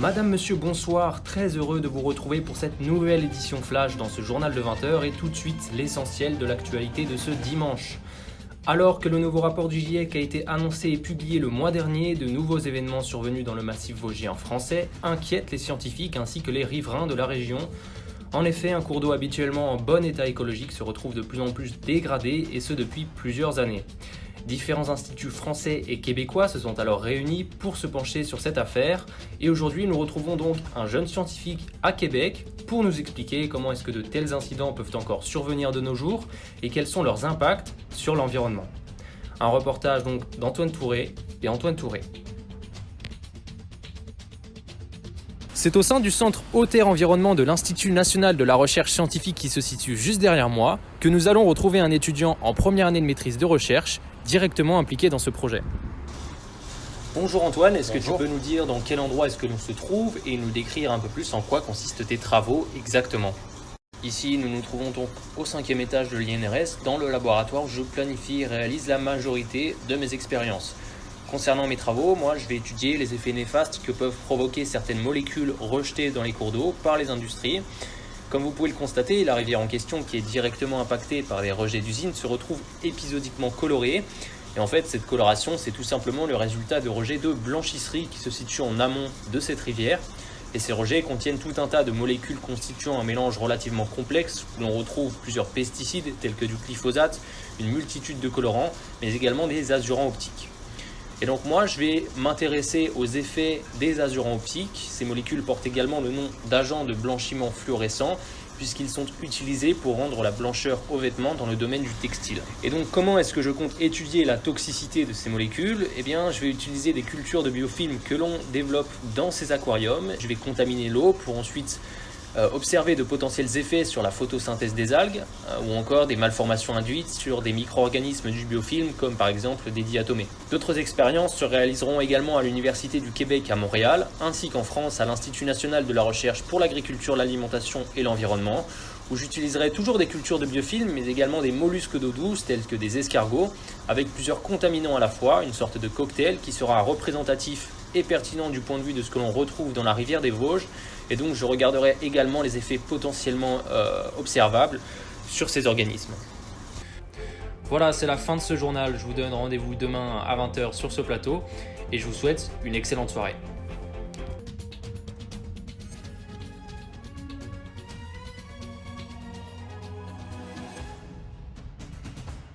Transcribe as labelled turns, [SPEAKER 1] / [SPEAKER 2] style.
[SPEAKER 1] Madame, monsieur, bonsoir, très heureux de vous retrouver pour cette nouvelle édition Flash dans ce journal de 20h et tout de suite l'essentiel de l'actualité de ce dimanche. Alors que le nouveau rapport du GIEC a été annoncé et publié le mois dernier, de nouveaux événements survenus dans le massif vosgien français inquiètent les scientifiques ainsi que les riverains de la région. En effet, un cours d'eau habituellement en bon état écologique se retrouve de plus en plus dégradé et ce depuis plusieurs années. Différents instituts français et québécois se sont alors réunis pour se pencher sur cette affaire et aujourd'hui nous retrouvons donc un jeune scientifique à Québec pour nous expliquer comment est-ce que de tels incidents peuvent encore survenir de nos jours et quels sont leurs impacts sur l'environnement. Un reportage donc d'Antoine Touré et Antoine Touré. C'est au sein du centre Haute-Terre Environnement de l'Institut national de la recherche scientifique qui se situe juste derrière moi que nous allons retrouver un étudiant en première année de maîtrise de recherche directement impliqué dans ce projet. Bonjour Antoine, est-ce que tu peux nous dire dans quel endroit est-ce que l'on se trouve et nous décrire un peu plus en quoi consistent tes travaux exactement? Ici, nous nous trouvons donc au 5e étage de l'INRS dans le laboratoire où je planifie et réalise la majorité de mes expériences. Concernant mes travaux, moi je vais étudier les effets néfastes que peuvent provoquer certaines molécules rejetées dans les cours d'eau par les industries. Comme vous pouvez le constater, la rivière en question, qui est directement impactée par les rejets d'usines, se retrouve épisodiquement colorée. Et en fait, cette coloration, c'est tout simplement le résultat de rejets de blanchisserie qui se situent en amont de cette rivière. Et ces rejets contiennent tout un tas de molécules constituant un mélange relativement complexe où l'on retrouve plusieurs pesticides tels que du glyphosate, une multitude de colorants, mais également des azurants optiques. Et donc moi, je vais m'intéresser aux effets des azurants optiques. Ces molécules portent également le nom d'agents de blanchiment fluorescent puisqu'ils sont utilisés pour rendre la blancheur aux vêtements dans le domaine du textile. Et donc comment est-ce que je compte étudier la toxicité de ces molécules? Eh bien, je vais utiliser des cultures de biofilms que l'on développe dans ces aquariums. Je vais contaminer l'eau pour ensuite observer de potentiels effets sur la photosynthèse des algues ou encore des malformations induites sur des micro-organismes du biofilm comme par exemple des diatomées. D'autres expériences se réaliseront également à l'Université du Québec à Montréal ainsi qu'en France à l'Institut national de la recherche pour l'agriculture, l'alimentation et l'environnement où j'utiliserai toujours des cultures de biofilm mais également des mollusques d'eau douce tels que des escargots avec plusieurs contaminants à la fois, une sorte de cocktail qui sera représentatif et pertinent du point de vue de ce que l'on retrouve dans la rivière des Vosges. Et donc je regarderai également les effets potentiellement observables sur ces organismes. Voilà, c'est la fin de ce journal. Je vous donne rendez-vous demain à 20h sur ce plateau et je vous souhaite une excellente soirée.